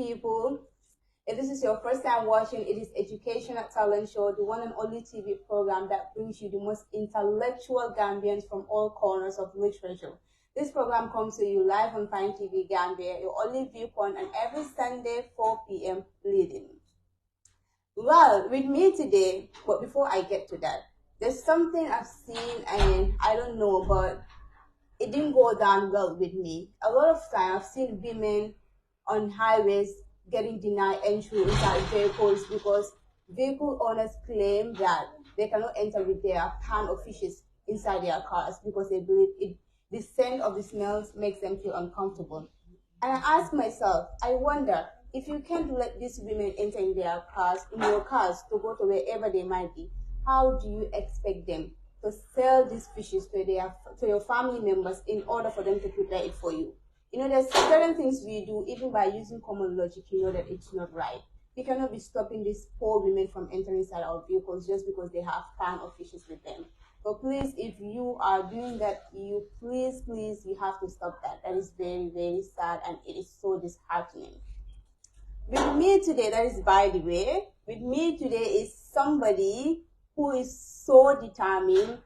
people. If this is your first time watching, it is Educational Talent Show, the one and only TV program that brings you the most intellectual Gambians from all corners of literature. This program comes to you live on Fine TV Gambia, your only viewpoint, and every Sunday, 4 p.m. leading. Well, with me today, but before I get to that, there's something I've seen and I don't know, but it didn't go down well with me. A lot of times I've seen women on highways getting denied entry inside vehicles because vehicle owners claim that they cannot enter with their pan or fishes inside their cars because they believe the scent of the smells makes them feel uncomfortable. And I ask myself, I wonder, if you can't let these women enter in your cars to go to wherever they might be, how do you expect them to sell these fishes to your family members in order for them to prepare it for you? You know, there's certain things we do, even by using common logic, you know that it's not right. We cannot be stopping these poor women from entering inside our vehicles just because they have pan or fishes with them. So please, if you are doing that, you have to stop that. That is very, very sad and it is so disheartening. With me today, that is by the way, with me today is somebody who is so determined.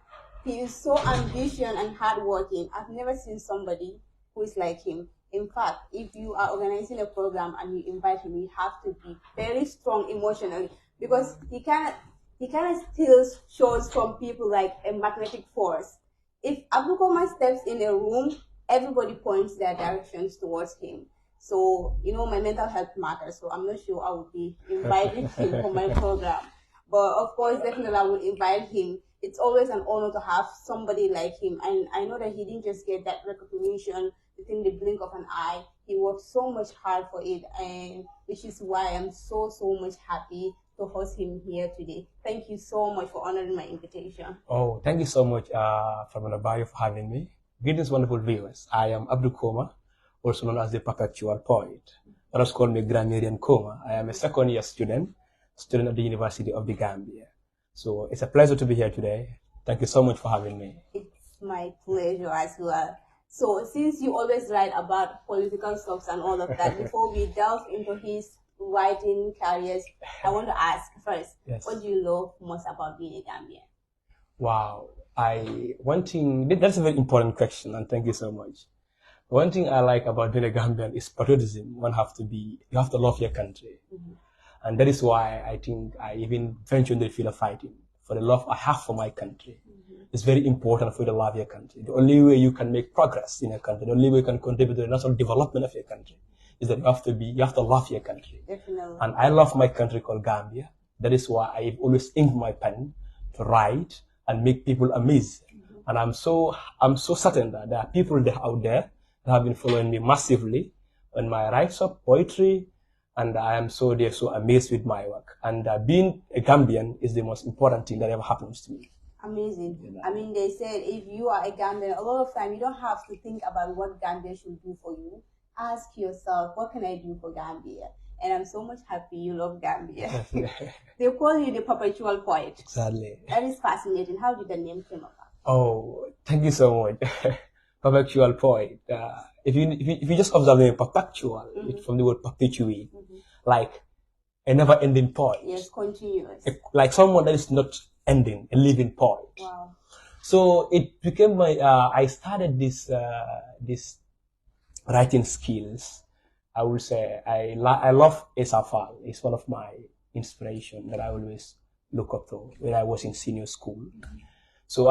He is so ambitious and hardworking. I've never seen somebody who is like him. In fact, if you are organizing a program and you invite him, you have to be very strong emotionally because he kind of steals shows from people like a magnetic force. If Abdou Komma steps in a room, everybody points their directions towards him. So, you know, my mental health matters, so I'm not sure I would be inviting him for my program. But of course, definitely I would invite him. It's always an honor to have somebody like him. And I know that he didn't just get that recognition within the blink of an eye. He worked so much hard for it, and which is why I'm so much happy to host him here today. Thank you so much for honoring my invitation. Oh, thank you so much, Famanabayo, for having me. Greetings, wonderful viewers. I am Abdou Komma, also known as the Perpetual Poet. Others call me Grammarian Komma. I am a second-year student at the University of the Gambia. So it's a pleasure to be here today. Thank you so much for having me. It's my pleasure as well. So since you always write about political stuff and all of that, before we delve into his writing careers, I want to ask first, yes, what do you love most about being a Gambian? Wow. That's a very important question, and thank you so much. One thing I like about being a Gambian is patriotism. You have to love your country. Mm-hmm. And that is why I think I even venture into the field of fighting for the love I have for my country. Mm-hmm. It's very important for you to love your country. The only way you can make progress in your country, the only way you can contribute to the national development of your country is that you have to love your country. Definitely. And I love my country called Gambia. That is why I've always inked my pen to write and make people amazed. Mm-hmm. And I'm so certain that there are people out there that have been following me massively on my writes of poetry, and they're so amazed with my work. And being a Gambian is the most important thing that ever happens to me. Amazing. You know? I mean, they said if you are a Gambian, a lot of time you don't have to think about what Gambia should do for you. Ask yourself, what can I do for Gambia? And I'm so much happy you love Gambia. They call you the Perpetual Poet. Exactly. That is fascinating. How did the name come about? Oh, thank you so much. Perpetual Poet. If you just observe the name Perpetual, mm-hmm, it's from the word perpetuate, mm-hmm, like a never-ending poet. Yes, continuous. Like someone that is not ending, a living poet. Wow. So it became I started this writing skills. I would say I love Esafal. It's one of my inspiration that I always look up to when I was in senior school. Mm-hmm. So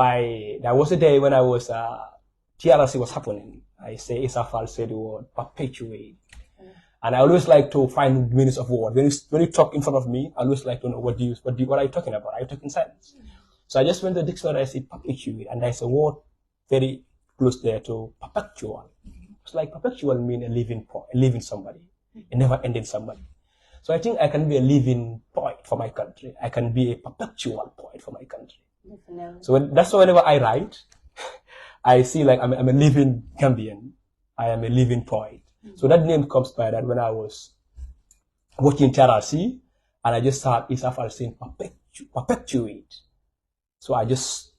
there was a day when I was TRC was happening. I say Esafal said the word perpetuate. Mm. And I always like to find meanings of words. When you talk in front of me, I always like to know what are you talking about? Are you talking science? Mm. So I just went to the dictionary, I said perpetuate, and there's a word very close there to perpetual. Mm. It's like perpetual mean a living somebody, a never ending somebody. So I think I can be a living poet for my country. I can be a perpetual poet for my country. Definitely. So that's why whenever I write, I see like I'm a living Gambian. I am a living poet. Mm-hmm. So that name comes by that when I was working in TRC, and I just heard Isafal saying perpetuate. So I just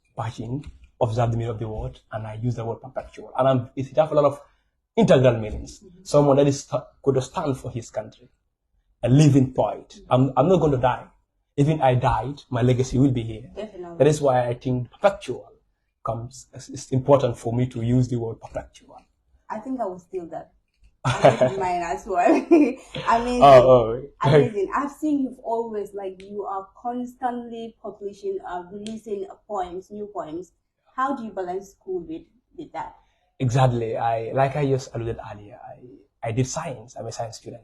observe the meaning of the word, and I use the word perpetual. And it has a lot of integral meanings. Mm-hmm. Someone that is could stand for his country. a living poet. I'm not going to die. Even I died, my legacy will be here. Definitely. That is why I think perpetual comes. It's important for me to use the word perpetual. I think I will steal that. Mine as well. Amazing. Amazing. I've seen you've always, like, you are constantly publishing, releasing poems, new poems. How do you balance school with that? Exactly. Like I just alluded earlier, I did science. I'm a science student.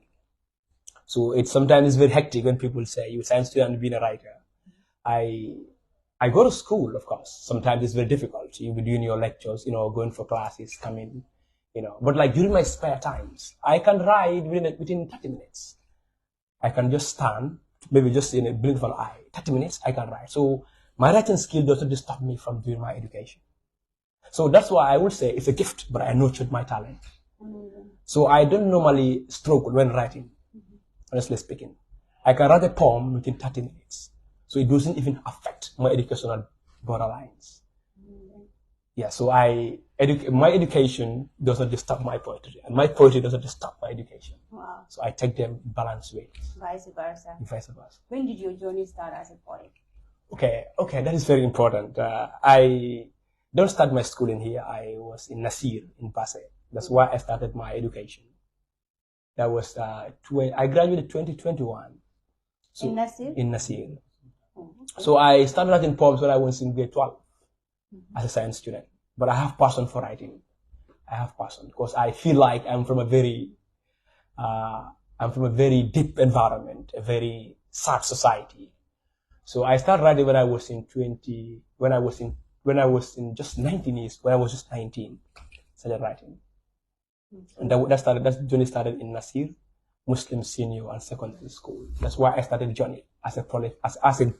So it's sometimes very hectic when people say you're a science student being a writer. I go to school, of course. Sometimes it's very difficult. You'll be doing your lectures, going for classes, coming, But like during my spare times, I can write within 30 minutes. I can just stand, maybe just in a blink of an eye. 30 minutes, I can write. So my writing skill doesn't stop me from doing my education. So that's why I would say it's a gift, but I nurtured my talent. So I don't normally struggle when writing, honestly speaking. I can write a poem within 30 minutes. So it doesn't even affect my educational borderlines. Yeah, so my education doesn't disturb my poetry, and my poetry doesn't disturb my education. Wow. So I take them balanced ways. Vice versa. Vice versa. When did your journey start as a poet? Okay, that is very important. I don't start my schooling here. I was in Nasir in Basse. That's where I started my education. That was I graduated 2021. So, in Nasir? In Nasir. So I started writing poems when I was in grade 12 as a science student. But I have passion for writing. I have passion because I feel like I'm from a very deep environment, a very sad society. So I started writing when I was just 19 years, when I was just 19, started writing. And that journey started in Nasir, Muslim senior and secondary school. That's why I started the journey as a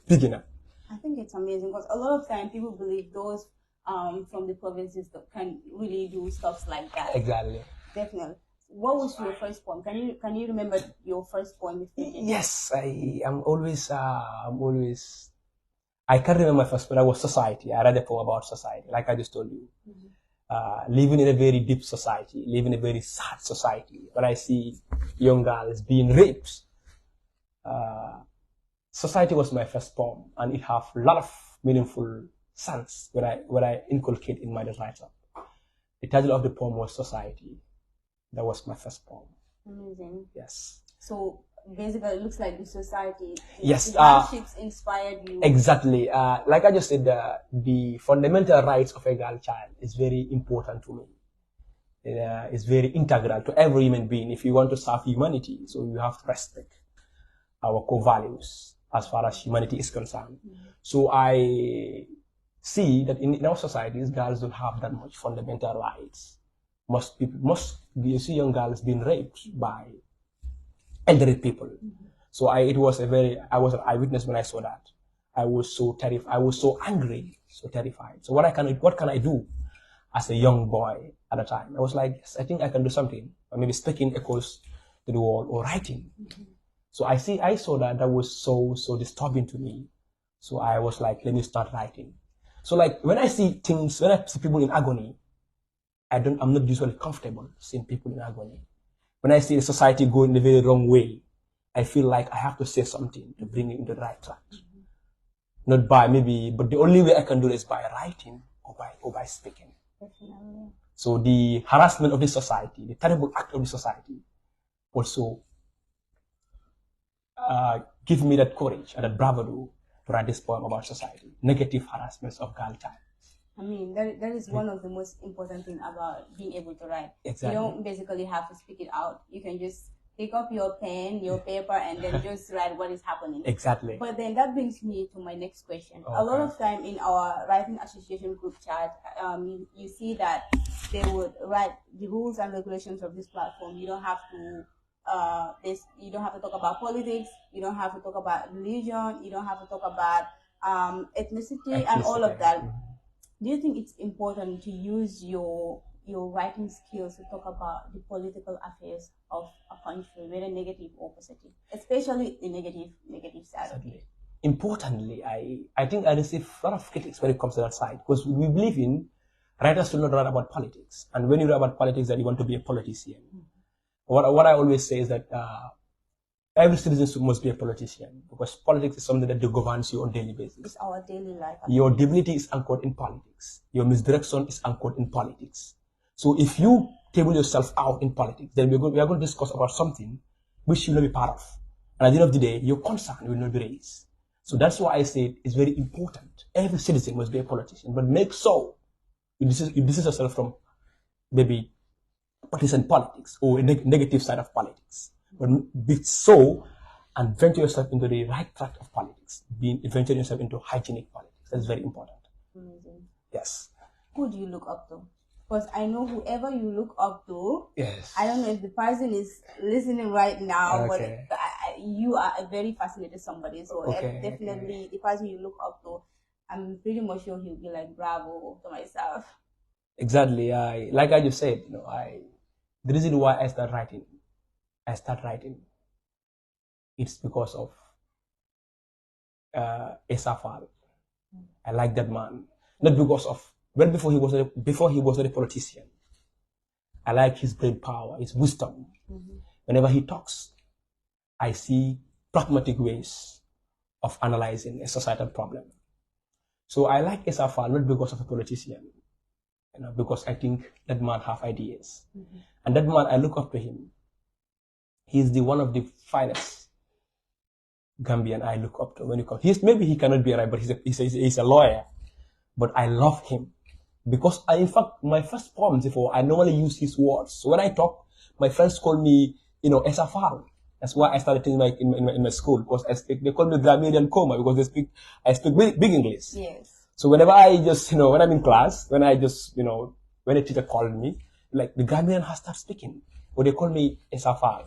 beginner. I think it's amazing because a lot of time people believe those from the provinces that can really do stuff like that. Exactly. Definitely. What was your first poem? Can you remember your first poem? Yes, I can't remember my first poem. That was society. I read a poem about society, like I just told you. Living in a very deep society, living in a very sad society, where I see young girls being raped. Society was my first poem, and it have a lot of meaningful sense when I inculcate in my writer. The title of the poem was Society. That was my first poem. Amazing. Yes. So basically, it looks like the society. Yes. The hardships inspired you. Exactly. Like I just said, the fundamental rights of a girl child is very important to me. It's very integral to every human being. If you want to serve humanity, so you have to respect our core values as far as humanity is concerned. So I see that in our societies, girls don't have that much fundamental rights. You see young girls being raped by elderly people. So I was an eyewitness when I saw that. I was so terrified. I was so angry, so terrified. So what can I do as a young boy at the time? I was like, yes, I think I can do something. Or maybe speaking across to the wall or writing. So I saw that was so disturbing to me. So I was like, let me start writing. So like when I see people in agony, I'm not usually comfortable seeing people in agony. When I see the society going the very wrong way, I feel like I have to say something to bring it into the right track. Not by but the only way I can do it is by writing or by speaking. Definitely. So the harassment of the society, the terrible act of the society, also give me that courage and that bravado to write this poem about society. Negative harassments of girl child. I mean, that is one of the most important things about being able to write. Exactly. You don't basically have to speak it out. You can just pick up your pen, your paper, and then just write what is happening. Exactly. But then that brings me to my next question. Okay. A lot of time in our writing association group chat, you see that they would write the rules and regulations of this platform. You don't have to you don't have to talk about politics. You don't have to talk about religion. You don't have to talk about ethnicity and all of that. Do you think it's important to use your writing skills to talk about the political affairs of a country, whether negative or positive, especially the negative side of it? Importantly, I think I receive a lot of critics when it comes to that side, because we believe in writers should not write about politics, and when you write about politics, that you want to be a politician. What I always say is that every citizen must be a politician, because politics is something that governs you on a daily basis. It's our daily life. Your dignity is anchored in politics. Your misdirection is anchored in politics. So if you table yourself out in politics, then we are going to discuss about something which you will not be part of. And at the end of the day, your concern will not be raised. So that's why I say it's very important. Every citizen must be a politician, but make sure you distance yourself from maybe partisan politics or a negative side of politics. But be so and venture yourself into the right track of politics. Venture yourself into hygienic politics. That's very important. Amazing. Yes. Who do you look up to? Because I know whoever you look up to, yes. I don't know if the person is listening right now, okay. but you are a very fascinated somebody. So definitely the person you look up to, I'm pretty much sure he'll be like, bravo to myself. Exactly. Like I just said, the reason why I start writing, it's because of Esafal. I like that man. Not because of, well, before he was not a politician. I like his brain power, his wisdom. Whenever he talks, I see pragmatic ways of analyzing a societal problem. So I like Esafal not because of a politician, because I think that man have ideas. And that man, I look up to him. He's one of the finest Gambian I look up to when you come. Maybe he cannot be right, but he's a lawyer. But I love him because in fact, my first poems before, I normally use his words. So when I talk, my friends call me, Esafal. That's why I started thinking in my school, because they call me Grammairian Komma, because I speak big English. Yes. So whenever I just, when I'm in class, when a teacher called me, like the Grammairian has started speaking, or they call me Esafal.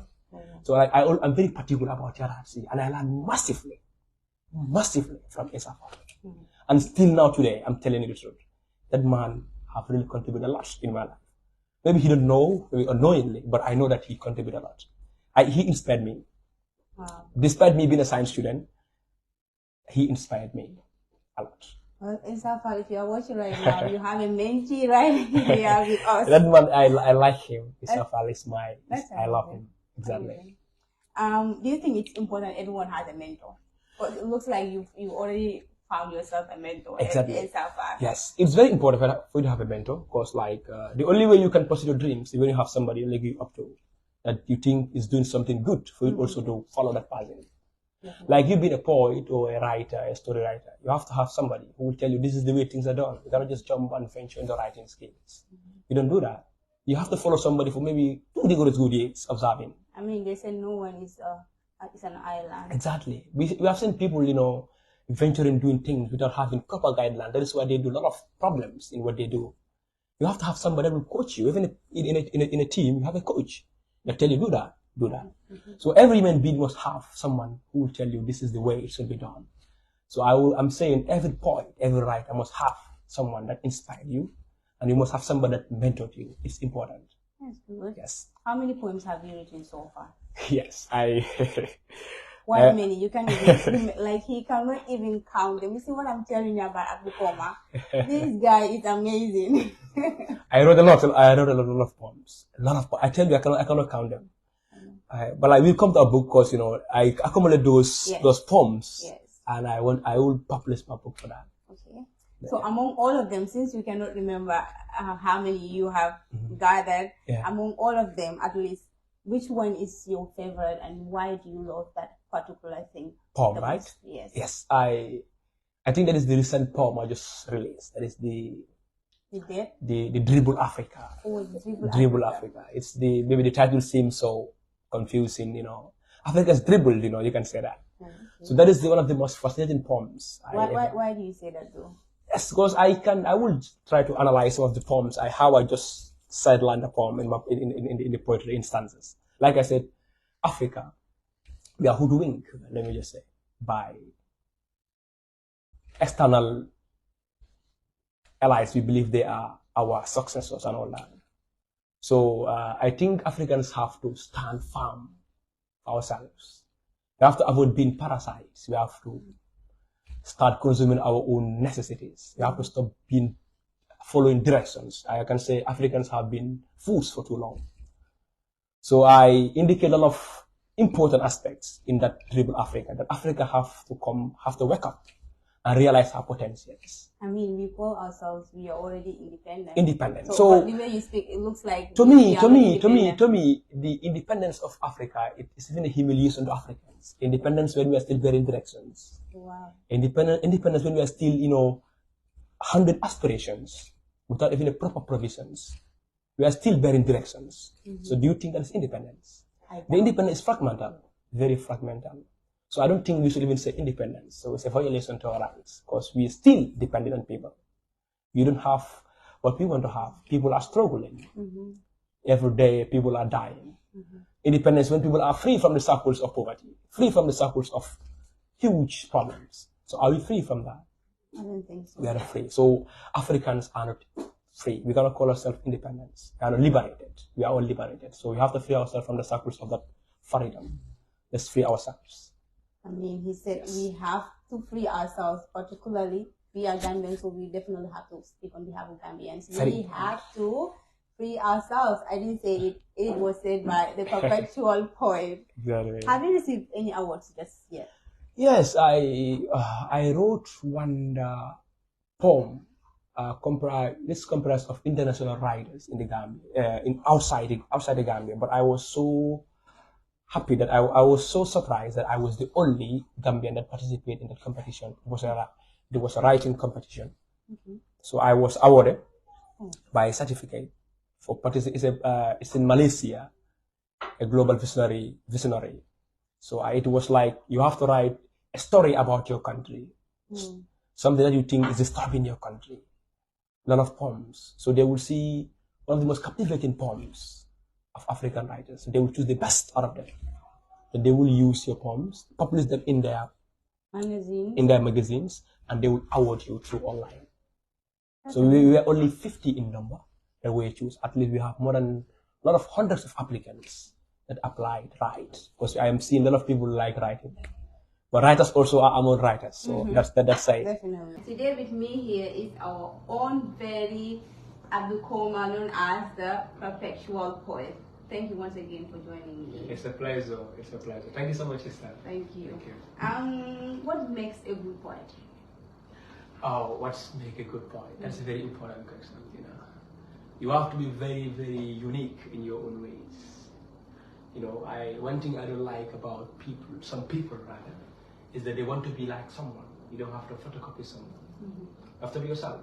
So I'm very particular about Yarhatsi, and I learn massively from Esafal. And still now today, I'm telling you the truth. That man have really contributed a lot in my life. Maybe he don't know, maybe unknowingly, but I know that he contributed a lot. He inspired me. Wow. Despite me being a science student, he inspired me a lot. Well, Esafal, if you are watching right now, you have a mentee right here with us. That man, I like him. Esafal is I love him. Exactly. Do you think it's important everyone has a mentor? But it looks like you already found yourself a mentor. Exactly. Yes, it's very important for you to have a mentor, because the only way you can pursue your dreams is when you have somebody like you up to that you think is doing something good for you also to follow that person. Like you being a poet or a writer, a story writer, you have to have somebody who will tell you this is the way things are done. You cannot just jump and venture into writing skills. You don't do that. You have to follow somebody for maybe 2 good years observing. I mean, they say no one is an island. Exactly. We have seen people, venturing doing things without having proper guidelines. That is why they do a lot of problems in what they do. You have to have somebody that will coach you. Even in a team, you have a coach that tell you do that. So every human being must have someone who will tell you this is the way it should be done. So I'm saying every poet, every writer must have someone that inspired you, and you must have somebody that mentored you. It's important. That's good. Yes. How many poems have you written so far? Yes, What many? You can even, he cannot even count them. You see what I'm telling you about Abdou Komma? This guy is amazing. I wrote a lot of poems. I tell you, I cannot count them. But I will come to a book because I accumulate those poems, and I will publish my book for that. Okay. So among all of them, since you cannot remember how many you have gathered, among all of them, at least, which one is your favorite, and why do you love that particular thing? Poem, right? Yes. Yes, I think that is the recent poem I just released. That is the Dribble Africa. Oh, Dribble Africa. It's maybe the title seems so confusing, Africa's dribbled, you can say that. So that is one of the most fascinating poems. Why do you say that though? Yes, because I will try to analyze some of the poems. How I just sidelined the poem in the poetry instances. Like I said, Africa, we are hoodwinked, let me just say, by external allies. We believe they are our successors and all that. So I think Africans have to stand firm for ourselves. We have to avoid being parasites. We have to start consuming our own necessities. We have to stop following directions. I can say Africans have been fools for too long. So I indicate a lot of important aspects in that dribble Africa, that Africa have to wake up and realize our potentials. I mean, we call ourselves, we are already independent. Independent. So the way you speak, it looks like to me, the independence of Africa, it is even a humiliation to Africans. Independence when we are still bearing directions. Wow. Independence when we are still, 100 aspirations without even a proper provisions. We are still bearing directions. So do you think that is independence? The independence is fragmental, very fragmental. So I don't think we should even say independence. So it's a violation to our rights because we are still dependent on people. We don't have what we want to have. People are struggling. Every day, people are dying. Independence when people are free from the circles of poverty, free from the circles of huge problems. So are we free from that? I don't think so. We are not free. So Africans are not free. We cannot call ourselves independent. We are not liberated. We are all liberated. So we have to free ourselves from the circles of that freedom. Let's free ourselves. I mean, he said we have to free ourselves, particularly we are Gambians, so we definitely have to speak on behalf of Gambians. We have to free ourselves. I didn't say it. It was said by the Perpetual poet. Exactly. Have you received any awards just yet? Yes, I wrote one poem. This comprised of international writers in the Gambia, outside the Gambia. But I was so happy that I was so surprised that I was the only Gambian that participated in that competition. There was a writing competition. So I was awarded by a certificate for participation. It's in Malaysia, a global visionary. So it was like you have to write a story about your country, something that you think is disturbing your country. A lot of poems. So they will see one of the most captivating poems of African writers. So they will choose the best out of them. And they will use your poems, publish them in their magazines, and they will award you through online. So we were only 50 in number that we choose. At least we have more than a lot of hundreds of applicants that applied, right? Because I am seeing a lot of people like writing. But writers also are among writers. So that's it. Definitely. Today with me here is our own very Abdou Komma, known as the Perpetual poet. Thank you once again for joining me. It's a pleasure. It's a pleasure. Thank you so much, sister. Thank you. What makes a good poet? Oh, what's make a good poet? That's a very important question. You have to be very, very unique in your own ways. One thing I don't like about some people rather, is that they want to be like someone. You don't have to photocopy someone. You have to be yourself.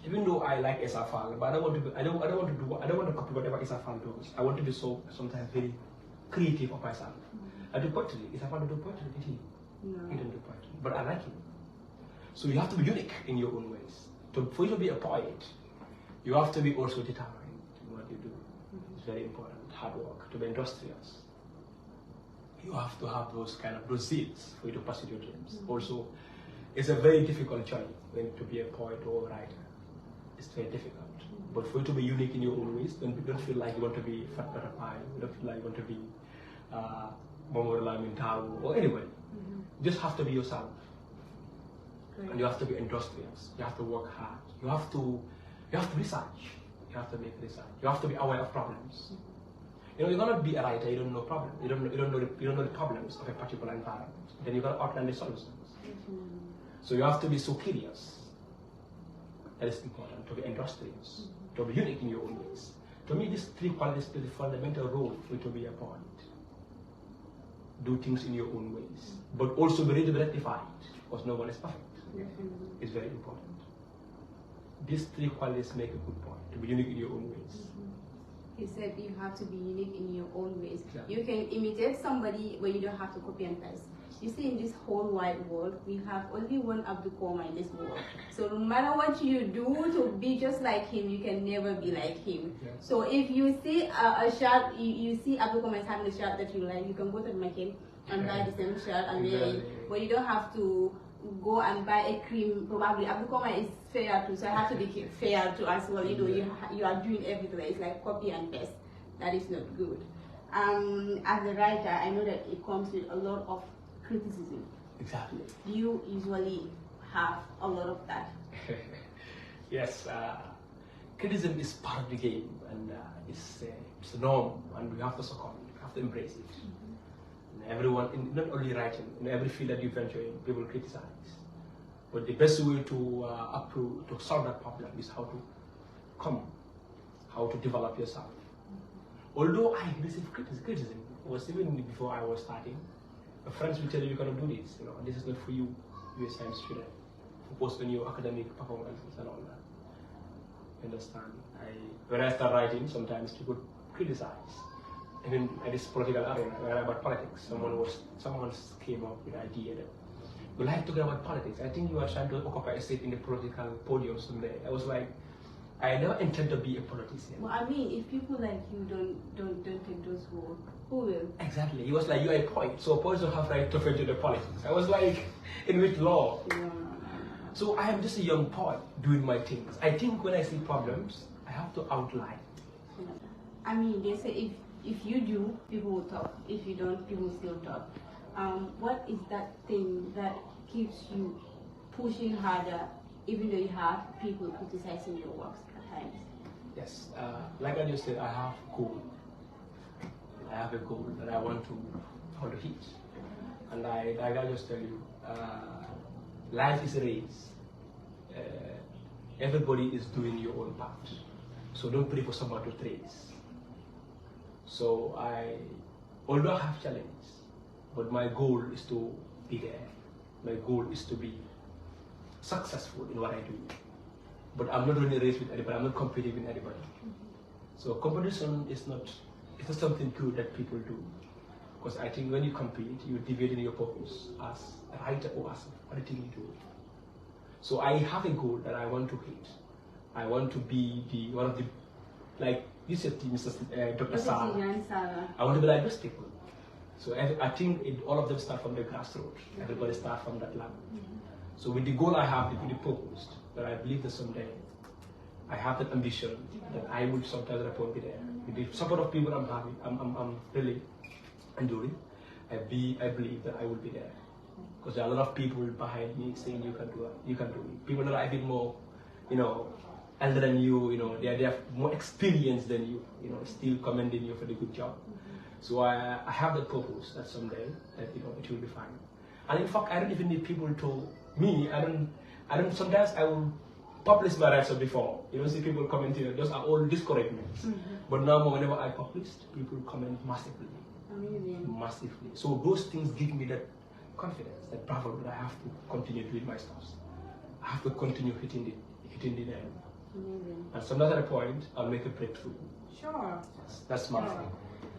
Even though I like Isafal, but I don't want to copy whatever Isafal does. I want to be sometimes very creative of myself. I do poetry. Isafal do poetry, did he? No. He don't do poetry. But I like him. So you have to be unique in your own ways. For you to be a poet, you have to be also determined in what you do. It's very important. Hard work, to be industrious. You have to have those zeals for you to pursue your dreams. Also, it's a very difficult journey to be a poet or a writer. It's very difficult. But for you to be unique in your own ways, don't feel like you want to be Fat Pie, you don't feel like you want to be Momorla Mintao or anybody. You just have to be yourself. Great. And you have to be industrious. You have to work hard. You have to research. You have to make research. You have to be aware of problems. You cannot be a writer, you don't know problem. You don't know the problems of a particular environment. Then you gotta outline the solutions. So you have to be so curious. That is important, to be industrious, to be unique in your own ways. To me, these three qualities play the fundamental role for you to be a poet. Do things in your own ways, but also be ready to be rectified, because no one is perfect. It's very important. These three qualities make a good poet, to be unique in your own ways. He said you have to be unique in your own ways. Yeah. You can imitate somebody, but you don't have to copy and paste. You see, in this whole wide world, we have only one Abdou Komma in this world. So no matter what you do to be just like him, you can never be like him. Yeah. So if you see a shirt, you see Abdou Komma is having a shirt that you like, you can go to the market and buy the same shirt and wear it. But you don't have to go and buy a cream. Probably Abdou Komma is fair too, so I have to be fair too as well. You are doing everything. It's like copy and paste. That is not good. As a writer, I know that it comes with a lot of criticism. Exactly. Do you usually have a lot of that? Yes. Criticism is part of the game, and it's the norm, and we have to succumb. We have to embrace it. everyone, not only writing, in every field that you venture in, people criticize. But the best way to solve that problem is how to develop yourself. Although I received criticism, was even before I was starting. My friends will tell you cannot do this. This is not for you. You're a science student. Focus on your academic performances and all that. Understand? When I start writing, sometimes people criticize. Even at this political arena, when I about politics, someone came up with the idea that we like talking about politics. I think you are trying to occupy a seat in the political podium someday. I was like, I never intend to be a politician. Well, I mean, if people like you don't take those roles, who will? Exactly. He was like, you are a poet, so poets don't have right to enter the politics. I was like, in which law? No. So I am just a young poet doing my things. I think when I see problems, I have to outline. I mean, they say if you do, people will talk. If you don't, people will still talk. What is that thing that keeps you pushing harder, even though you have people criticizing your works at times? Yes, like I just said, I have a goal. I have a goal that I want to hit. And like I just tell you, life is a race. Everybody is doing your own part. So don't pray for someone to trace. So although I have challenges, but my goal is to be there. My goal is to be successful in what I do. But I'm not running a race with anybody. I'm not competing with anybody. So competition is not something good that people do. Because I think when you compete, you deviate in your purpose as a writer or as anything you do. So I have a goal that I want to hit. I want to be one of the, like you said, Dr. Sala. I want to be like those people. So I think all of them start from the grassroots. Everybody starts from that level. So with the goal I have, with the purpose, that I believe that someday I have that ambition that I will sometimes report be there. With the support of people I'm having, I'm really enduring. I believe that I will be there. Because there are a lot of people behind me saying you can do it, you can do it. People that are a bit more, elder than you, they have more experience than you, still commending you for the good job. So I have that purpose that someday that it will be fine. And in fact, I don't even need people to I don't sometimes I will publish my writes before. You don't see people commenting, those are all discouragements. But now whenever I publish, people comment massively. Amazing. Massively. So those things give me that confidence, that bravo that I have to continue doing my stuff. I have to continue hitting the nail. Amazing. And some other point, I'll make a breakthrough. Sure. That's my thing.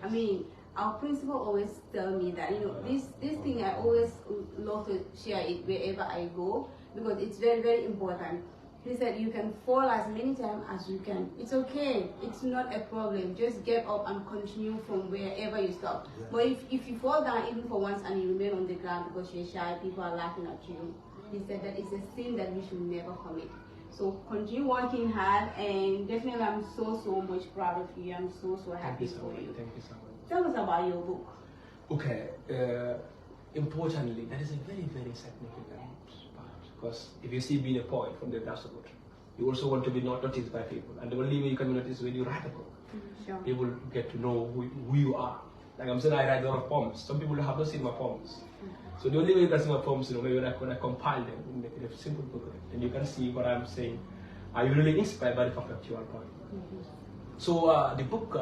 I mean, our principal always tell me that this thing I always love to share it wherever I go because it's very, very important. He said you can fall as many times as you can. It's okay. It's not a problem. Just get up and continue from wherever you stop. Yeah. But if you fall down even for once and you remain on the ground because you're shy, people are laughing at you. He said that it's a sin that we should never commit. So continue working hard, and definitely I'm so much proud of you. I'm so happy for you. Thank you so much. Tell us about your book. Okay. Importantly, that is a very, very significant part. Because if you see being a poet from the grassroots, you also want to be noticed by people. And the only way you can be noticed is when you write a book. Sure. People get to know who you are. Like I'm saying, I write a lot of poems. Some people have not seen my poems. So the only way you can see my poems, maybe when I compile them and make it a simple book, and you can see what I'm saying. Are you really inspired by the Perpetual poem? So the book,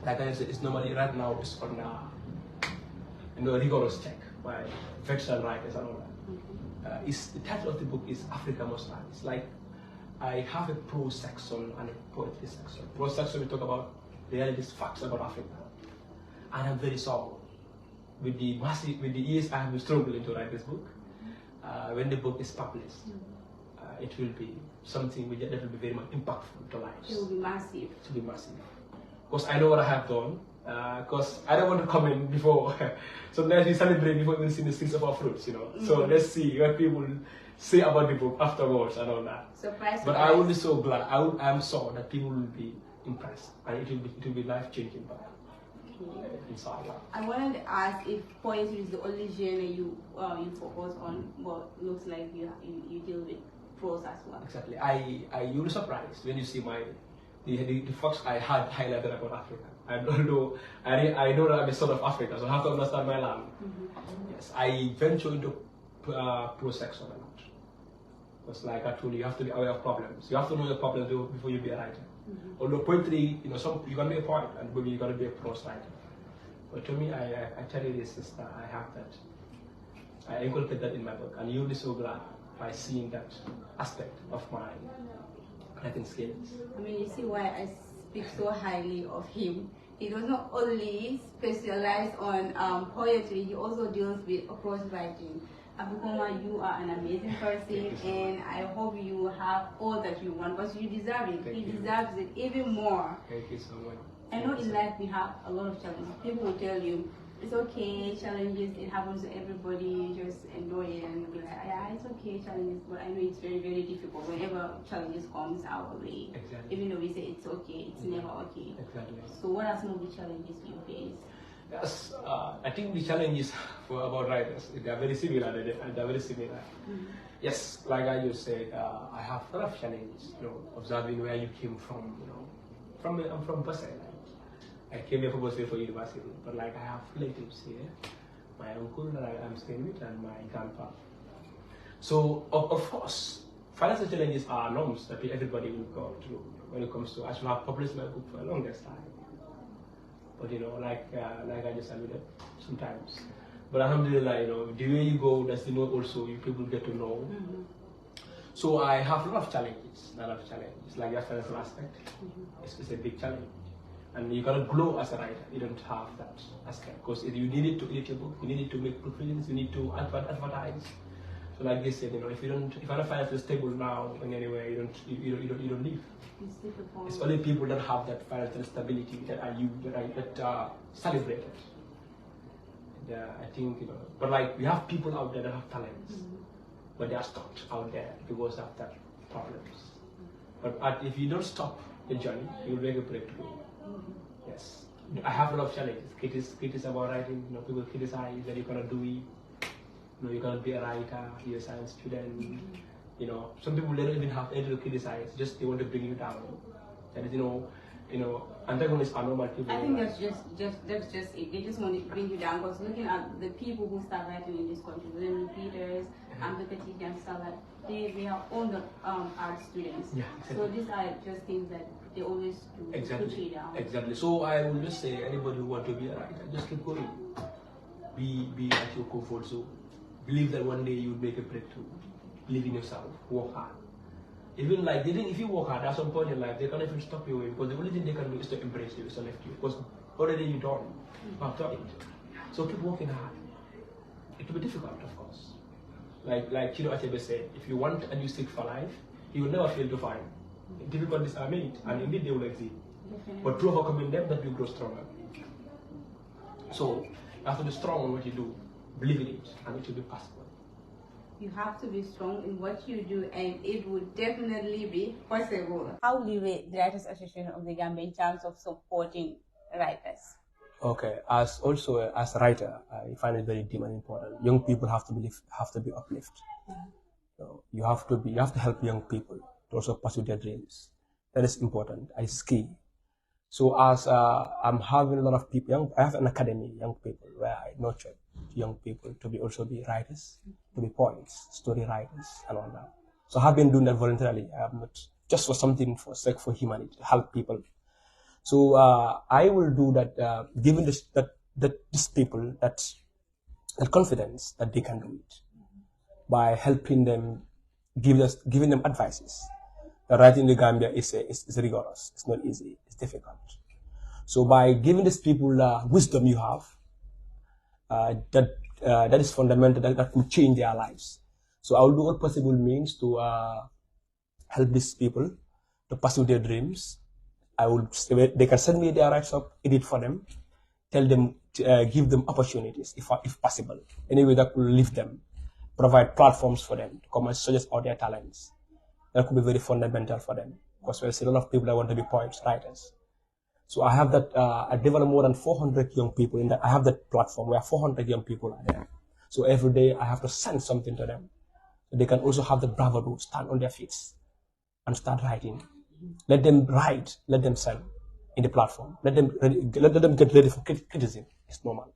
like I said, is normally right now is on a rigorous check by veteran writers and all that. The title of the book is Africa Must Rise. It's like I have a prose section and a poetry section. Prose section we talk about realities, facts about Africa, and I'm very sorry. With the years I have been struggling to write this book, when the book is published, it will be something that will be very much impactful to lives. It will be massive. It will be massive. Because I know what I have done. Because I don't want to comment before. Sometimes we celebrate before we see the seeds of our fruits, So let's see what people say about the book afterwards and all that. Surprise. But I will be so glad. I am sure that people will be impressed, and it will be life changing. I wanted to ask if poetry is the only genre you focus on, but looks like you deal with prose as well. Exactly. You'll be surprised when you see my the facts I had highlighted about Africa. I don't know. I know that I'm a son of Africa, so I have to understand my land. Yes, I venture into pro-sex a lot. Because like I told you, you have to be aware of problems. You have to know your problems before you be a writer. Although poetry, you know, you're gonna be a poet, and maybe you're gonna be a prose writer. But to me, I tell you this, sister, I have that. I inculcate that in my book, and you'll be so glad by seeing that aspect of my writing skills. I mean, you see why I speak so highly of him. He does not only specialize on poetry, he also deals with prose writing. Abdou Komma, you are an amazing person, and I hope you have all that you want, because you deserve it. He deserves it even more. Thank you so much. I know in life we have a lot of challenges. People will tell you, it's okay, challenges, it happens to everybody, just enjoy it and be like, yeah, it's okay, challenges, but I know it's very, very difficult whenever challenges comes our way. Exactly. Even though we say it's okay, it's never okay. Exactly. So what are some of the challenges you face? Yes, I think the challenges about writers, they are very similar. They're very similar. Yes, like I just said, I have a lot of challenges. You know, observing where you came from. You know, I'm from Basel. I came here for Basel for university, but like I have relatives here, my uncle that I'm staying with, and my grandpa. So of course, financial challenges are norms that everybody will go through when it comes to. I should have published my book for a longest time. But you know, like I just alluded, sometimes. But alhamdulillah, you know, the way you go, that's the note also people get to know. So I have a lot of challenges, Like the financial aspect, it's a big challenge. And you gotta grow as a writer. You don't have that aspect because you need it to edit your book, you need it to make proofreadings, you need to advertise. So like they said, you know, if you're not financially stable now in anywhere, you don't live. It's only people that have that financial stability that are celebrated. And, I think, you know, but like we have people out there that have talents, but they are stuck out there because of that problems. But if you don't stop the journey, you'll make a breakthrough. Yes, I have a lot of challenges. Critics about writing. You know, people criticize that you're gonna do it. You know, you're gonna be a writer, you're a science student. You know, some people they don't even have anything to criticize. Just they want to bring you down. That is, you know, antagonists are normal people. I think that's just it. They just want to bring you down. Because looking at the people who start writing in this country, William Peters, Abdou and stuff like they are all the art students. Yeah, exactly. So these are just things that they always do. Exactly. Put you down. Exactly. So I will just say, anybody who want to be a writer, just keep going. Be at your comfort zone. Believe that one day you will make a breakthrough. Believe in yourself. Work hard. Even like if you work hard at some point in life, they can't even stop you because the only thing they can do is to embrace you, is to lift you. Because already you done. You have done it. So keep working hard. It will be difficult, of course. Like Chino Achebe said, if you want and you seek for life, you will never fail to find. Difficulties are made, and indeed they will exist. But through overcoming them, that you grow stronger. So you have to be strong in what you do, believe in it, and it will be possible. You have to be strong in what you do, and it would definitely be possible. How will you rate the Writers Association of the Gambia in terms of supporting writers? Okay, as a writer, I find it very deep and important. Young people have to be uplifted. So you have to help young people to also pursue their dreams. That is important. It's key. So as I'm having a lot of people, I have an academy, young people, where I nurture young people to also be writers, to be poets, story writers, and all that. So I have been doing that voluntarily. I have not just for something for sake for humanity, to help people. So I will do that, giving these people that confidence that they can do it by helping them, giving them advices. The writing in the Gambia is rigorous. It's not easy. It's difficult. So by giving these people wisdom you have, that is fundamental. That will change their lives. So I will do all possible means to help these people to pursue their dreams. They can send me their writes up, edit for them, tell them, give them opportunities if possible. Anyway, that will lift them, provide platforms for them to come and suggest all their talents. That could be very fundamental for them because there's a lot of people that want to be poets, writers. So I have that. I develop more than 400 young people in that. I have that platform where 400 young people are there. So every day I have to send something to them. So they can also have the bravado, stand on their feet, and start writing. Let them write, let them sell in the platform. Let them get ready for criticism. It's normal.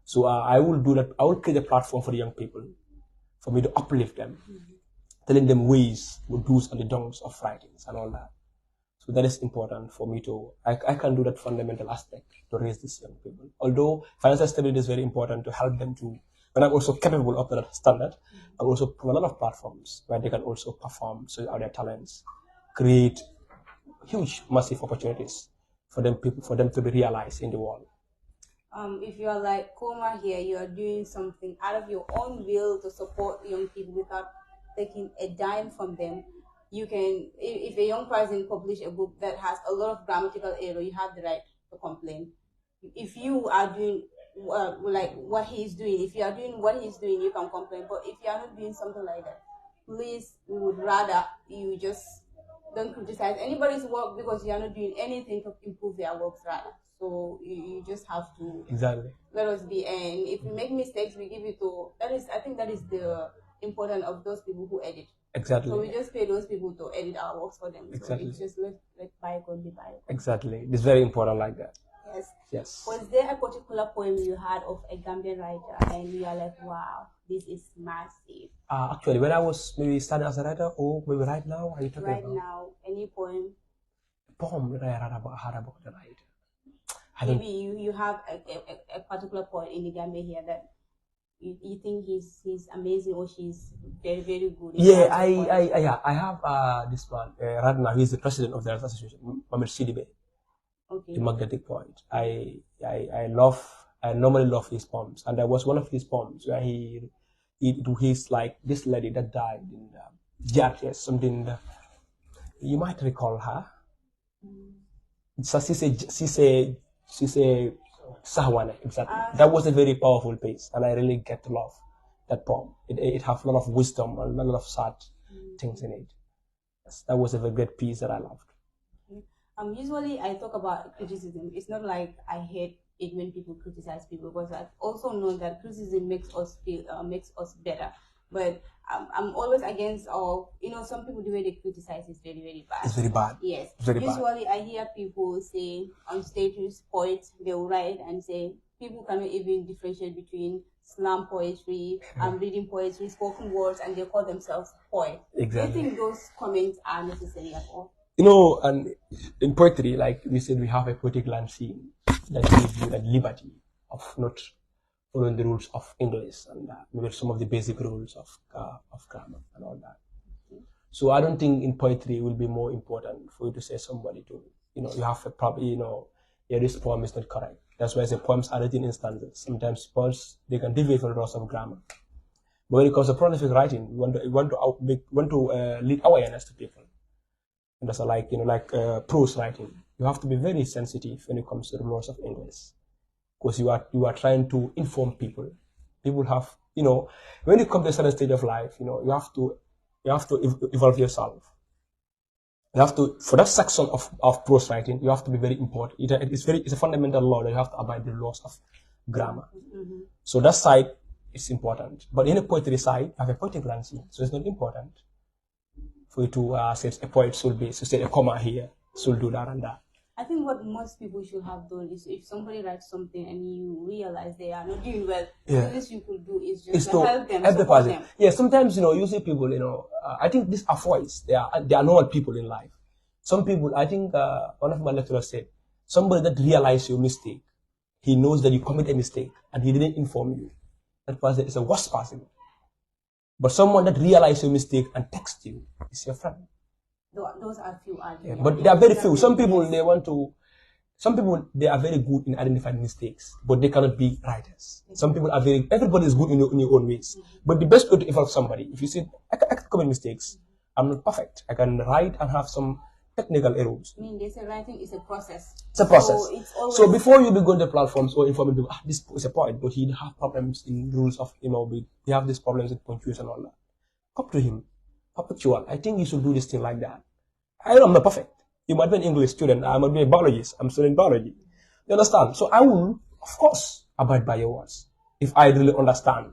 So I will do that. I will create a platform for the young people, for me to uplift them, telling them ways, the do's and the don'ts of writings and all that. So that is important for me to, I can do that fundamental aspect to raise these young people. Although financial stability is very important to help them to, but I'm also capable of that standard. I also provide a lot of platforms where they can also perform, so out their talents, create huge, massive opportunities for them to be realized in the world. If you are like Komma here, you are doing something out of your own will to support young people without taking a dime from them. You can, if a young person publish a book that has a lot of grammatical error, you have the right to complain. If you are doing like what he's doing, if you are doing what he's doing, you can complain. But if you are not doing something like that, please, we would rather you just don't criticize anybody's work because you are not doing anything to improve their works, rather. So you just have to let us be. And if we make mistakes, we give it to. I think that is the important of those people who edit. Exactly. So we just pay those people to edit our works for them. Exactly. So it's just let bygone be bygone. Exactly. It's very important like that. Yes. Yes. Was there a particular poem you had of a Gambian writer and you are like, wow, this is massive? Actually, when I was maybe starting as a writer, or maybe right now, are you talking right about? now, any poem? Poem that I had about the writer. Maybe you have a particular poet in the Gambia here that you think he's amazing or she's very, very good. Yeah, I have this one. Right now, he's the president of the Writers Association, Mohamed Sidibe. Okay. The magnetic poet. I normally love his poems, and there was one of his poems where he's like this lady that died in GRTS, something. You might recall her. So she said Sahwane, exactly. That was a very powerful piece, and I really get to love that poem. It has a lot of wisdom and a lot of sad things in it. Yes, that was a very great piece that I loved. Usually I talk about criticism. It's not like I hate it when people criticize people, because I also know that criticism makes us feel makes us better. But I'm always against some people, the way they criticize is very, very bad. It's very bad. Yes. Very Usually bad. I hear people say on stages, poets, they will write and say people cannot even differentiate between slam poetry, reading poetry, spoken words, and they call themselves poets. Exactly. Do you think those comments are necessary at all? And in poetry, like we said, we have a poetic land scene that gives you that liberty of not following the rules of English and maybe some of the basic rules of grammar and all that. So I don't think in poetry it will be more important for you to say somebody to, you have a problem, this poem is not correct. That's why I say poems are written in stanzas. Sometimes poems, they can deviate from the rules of grammar. But when it comes to prolific writing, we want to lead awareness to people. And that's like prose writing. You have to be very sensitive when it comes to the laws of English, because you are trying to inform people. People have, when you come to a certain stage of life, you have to evolve yourself. You have to, for that section of prose writing, you have to be very important. It's a fundamental law that you have to abide the laws of grammar. Mm-hmm. So that side is important. But in the poetry side, you have a poetic language, so it's not important for you to say a poet should say a comma here, should do that and that. I think what most people should have done is, if somebody writes something and you realize they are not doing well, the least you could do is just to help them, support them. Yeah, sometimes, you see people, I think these are voice. They are normal people in life. Some people, I think one of my lecturers said, somebody that realized your mistake, he knows that you commit a mistake and he didn't inform you. That person is the worst person. But someone that realizes your mistake and texts you is your friend. Those are few. Yeah, but there are very few. Some people, they are very good in identifying mistakes, but they cannot be writers. Some people are everybody is good in your own ways. But the best way to evolve somebody, if you say, I can commit mistakes, I'm not perfect. I can write and have some technical errors. I mean, they say writing is a process. It's a process. So before you begin the platforms or informing people, this is a poet, but he have problems in rules of, he have these problems in punctuation and all that. Talk to him. Perpetual. I think you should do this thing like that. I'm not perfect. You might be an English student. I might be a biologist. I'm studying biology. You understand? So I will, of course, abide by your words if I really understand.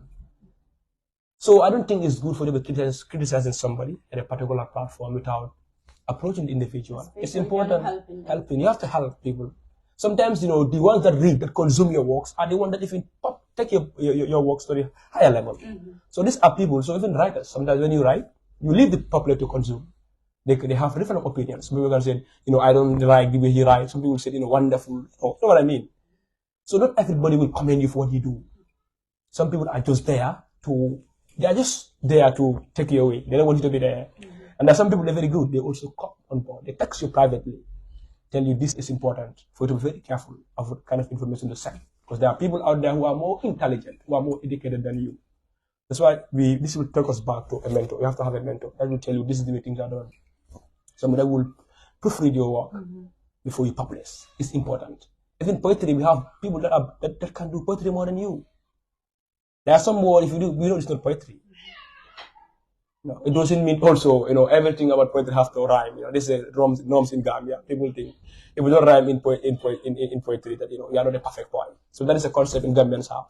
So I don't think it's good for you to be criticizing somebody at a particular platform without approaching the individual. Especially It's important. Helping. You have to help people. Sometimes, the ones that read, that consume your works, are the ones that even take your works to the higher level. So these are people. So even writers, sometimes when you write, you leave the public to consume. They have different opinions. Some people can say, I don't like the way he writes. Some people say, wonderful. You know what I mean? So not everybody will commend you for what you do. Some people are just there to take you away. They don't want you to be there. And there are some people that are very good. They also come on board. They text you privately, tell you this is important for you to be very careful of what kind of information to send. Because there are people out there who are more intelligent, who are more educated than you. That's why this will take us back to a mentor. You have to have a mentor that will tell you this is the way things are done. Somebody will proofread your work before you publish. It's important. Even poetry, we have people that can do poetry more than you. There are some words, if you do, it's not poetry. No, it doesn't mean also, everything about poetry has to rhyme. This is norms in Gambia. People think if you don't rhyme in poetry, that you are not a perfect poet. So that is a concept in Gambians have.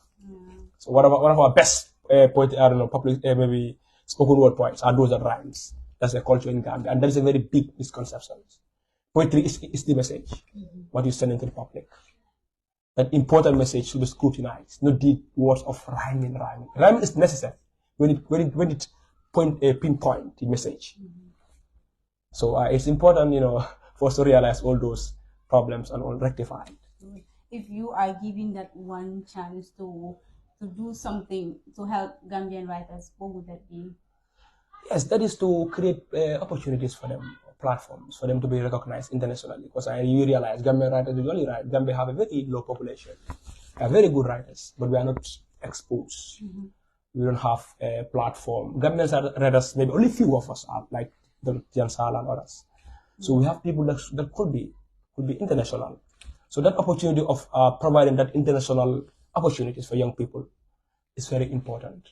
So one of our best poetry, public maybe spoken word poets are those that rhymes. That's a culture in Gambia, and that is a very big misconception. Poetry is the message, what you send into the public. That important message should be scrutinized, not the words of rhyming. Rhyming is necessary when it pinpoint the message. So it's important, for us to realize all those problems and all rectified. If you are given that one chance to do something to help Gambian writers, what would that be? Yes, that is to create opportunities for them, platforms for them to be recognized internationally. Because you realize Gambian writers usually write. Gambia have a very low population. We are very good writers, but we are not exposed. We don't have a platform. Gambian writers, maybe only few of us are, like the Jansala and others. So we have people that could be international. So that opportunity of providing that international opportunities for young people is very important.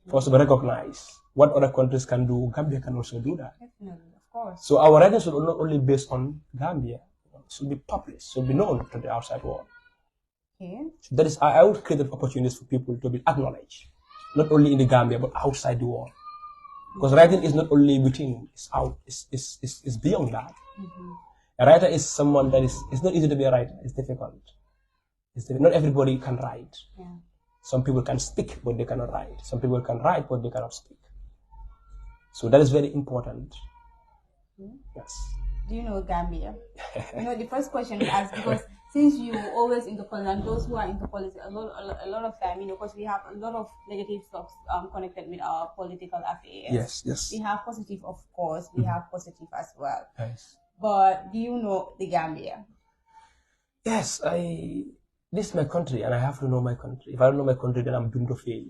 For us to recognize what other countries can do, Gambia can also do that. Definitely, of course. So our writing should not only be based on Gambia, it should be published, should be known to the outside world. Okay. So that is, I would create opportunities for people to be acknowledged, not only in the Gambia but outside the world. Because writing is not only within, it's out, it's beyond that. A writer is someone that it's not easy to be a writer. It's difficult. Not everybody can write. Yeah. Some people can speak, but they cannot write. Some people can write, but they cannot speak. So that is very important. Yes. Do you know Gambia? The first question we ask, because since you always into politics, and those who are into politics, a lot of time, because we have a lot of negative stuff connected with our political affairs. Yes. We have positive, of course. We have positive as well. Yes. But do you know the Gambia? Yes, this is my country, and I have to know my country. If I don't know my country, then I'm doomed to fail.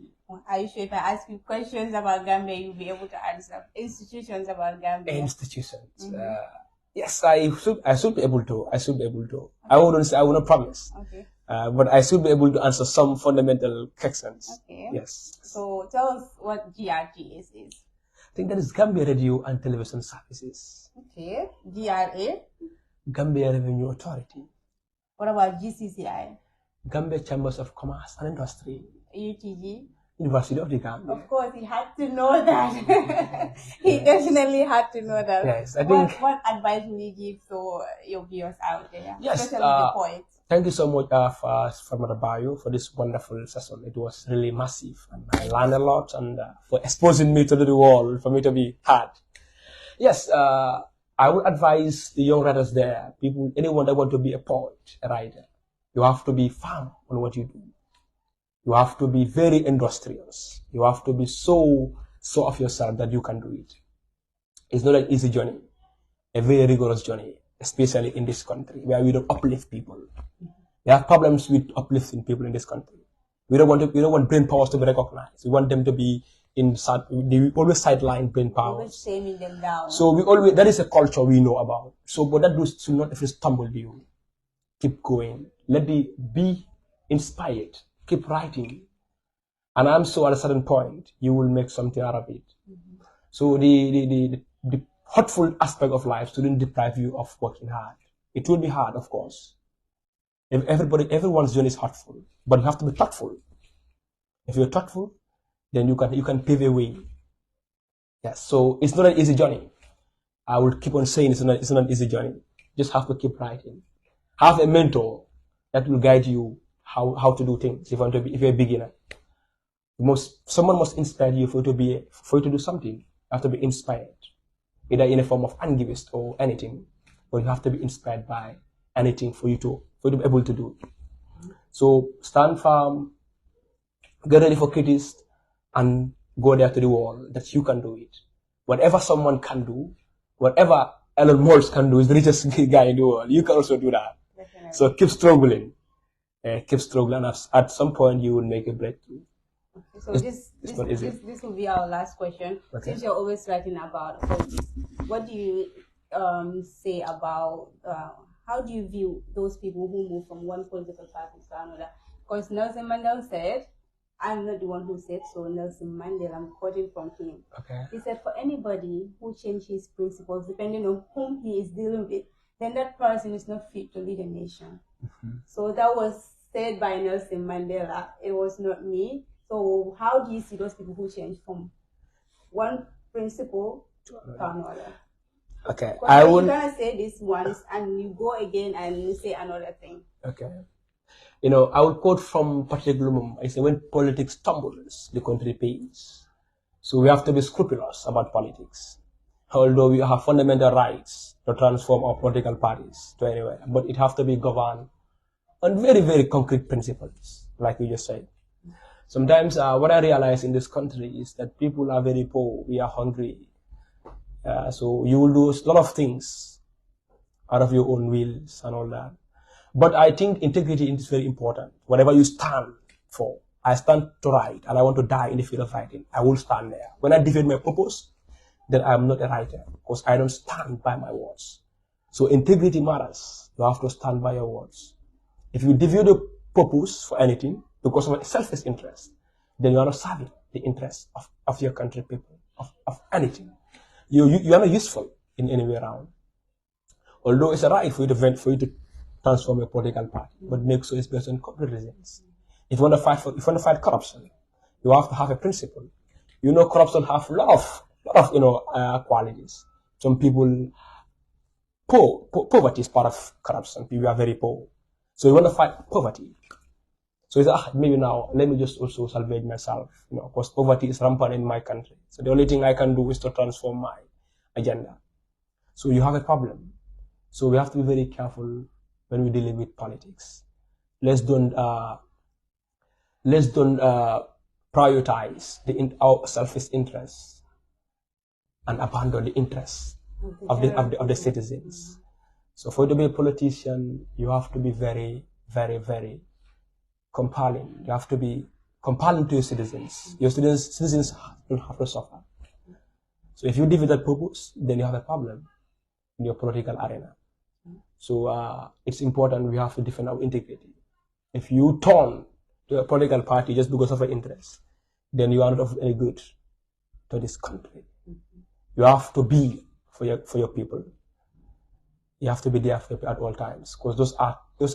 Are you sure if I ask you questions about Gambia, you'll be able to answer? Institutions about Gambia. Institutions. Yes, I should be able to. Okay. I will not promise. Okay. But I should be able to answer some fundamental questions. Okay. Yes. So tell us what GRTS is. I think that is Gambia Radio and Television Services. Okay. GRA? Gambia Revenue Authority. What about GCCI? Gambia Chambers of Commerce and Industry. UTG? University of the Gambia. Of course, he had to know that. He definitely had to know that. Yes, I think. What advice will you give to your viewers out there? Yes, especially the poets. Thank you so much for Mother Bayo for this wonderful session. It was really massive, and I learned a lot, and for exposing me to the world, for me to be heard. Yes, I would advise the young writers there, anyone that want to be a poet, a writer, you have to be firm on what you do. You have to be very industrious. You have to be so of yourself that you can do it. It's not an easy journey, a very rigorous journey, especially in this country where we don't uplift people. We have problems with uplifting people in this country. We don't want brain powers to be recognized. We want them to be we always sideline brain powers. Always shaming them down. So that is a culture we know about. So, but that should not stumble you. Keep going. Be inspired. Keep writing. And I'm sure at a certain point, you will make something out of it. So the hurtful aspect of life shouldn't deprive you of working hard. It will be hard, of course. Everyone's journey is hurtful, but you have to be thoughtful. If you're thoughtful, then you can pave a way. Yes, so it's not an easy journey. I will keep on saying it's not an easy journey. Just have to keep writing. Have a mentor that will guide you how to do things. If you're a beginner, someone must inspire you for you to do something. You have to be inspired, either in a form of activist or anything, but you have to be inspired by anything for you to be able to do it. So stand firm, get ready for critics, and go there to the wall that you can do it. Whatever someone can do, whatever Elon Musk can do, is the richest guy in the world. You can also do that. Definitely. So keep struggling. Keep struggling. At some point, you will make a breakthrough. Okay, so this will be our last question. Okay. Since you're always writing about politics, what do you say about how do you view those people who move from one political party to another? Because Nelson Mandela said, I'm not the one who said so, Nelson Mandela, I'm quoting from him. Okay. He said, for anybody who changes his principles, depending on whom he is dealing with, then that person is not fit to lead a nation. Mm-hmm. So that was said by Nelson Mandela. It was not me. So how do you see those people who change from one principle to another? Okay, you're gonna say this once and you go again and say another thing. Okay. I will quote from Patrick Lumumba. I say, when politics tumbles, the country pays. So we have to be scrupulous about politics. Although we have fundamental rights to transform our political parties to anywhere, but it has to be governed on very, very concrete principles, like you just said. Sometimes what I realize in this country is that people are very poor. We are hungry. So you will do a lot of things out of your own wills and all that. But I think integrity is very important. Whatever you stand for, I stand to write, and I want to die in the field of writing. I will stand there. When I defeat my purpose, then I am not a writer, because I don't stand by my words. So integrity matters. You have to stand by your words. If you defeat the purpose for anything because of a selfish interest, then you are not serving the interests of your country people, of anything. You are not useful in any way around. Although it's a right for you to transform a political party, but make sure it's based on corporate reasons. If you want to fight corruption, you have to have a principle. Corruption have a lot of qualities. Some people, poverty is part of corruption. People are very poor. So you want to fight poverty. So it's maybe now, let me just also salvage myself, because poverty is rampant in my country. So the only thing I can do is to transform my agenda. So you have a problem. So we have to be very careful when we're dealing with politics. Let's don't prioritize our selfish interests and abandon the interests of the citizens. So for you to be a politician, you have to be very, very, very compelling. You have to be compelling to your citizens. Your citizens don't have to suffer. So if you defeat that purpose, then you have a problem in your political arena. So it's important we have to defend our integrity. If you turn to a political party just because of an interest, then you are not of any good to this country. You have to be for your people. You have to be there for at all times, because those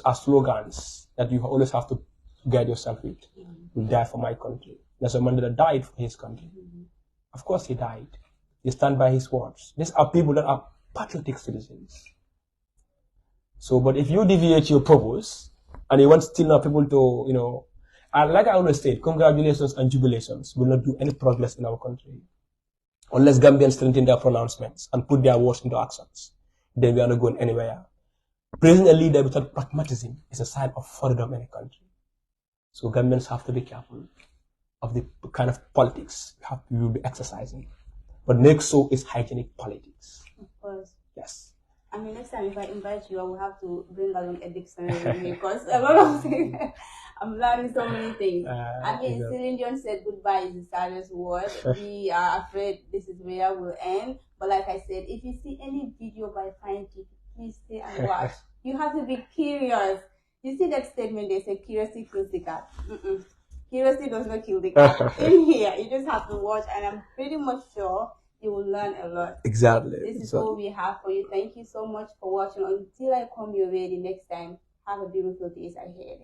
are slogans that you always have to guide yourself with. You die for my country. Nelson Mandela died for his country. Of course he died. He stand by his words. These are people that are patriotic citizens. So, but if you deviate your purpose and you want still not people to, and like I always say, congratulations and jubilations will not do any progress in our country unless Gambians strengthen their pronouncements and put their words into actions. Then we are not going anywhere. Praising a leader without pragmatism is a sign of freedom in a country. So Gambians have to be careful of the kind of politics we will be exercising. But make sure it's hygienic politics. Of course. Yes. I mean, next time if I invite you, I will have to bring along a dictionary with me, because a lot of things, I'm learning so many things. Celine Dion said goodbye is the saddest word. We are afraid this is where we'll end. But like I said, if you see any video by Fine Tip, please stay and watch. You have to be curious. You see that statement, they say curiosity kills the cat. Curiosity does not kill the cat. In here, you just have to watch, and I'm pretty much sure you will learn a lot. Exactly. This is all we have for you. Thank you so much for watching. Until I come your way the next time, have a beautiful day ahead.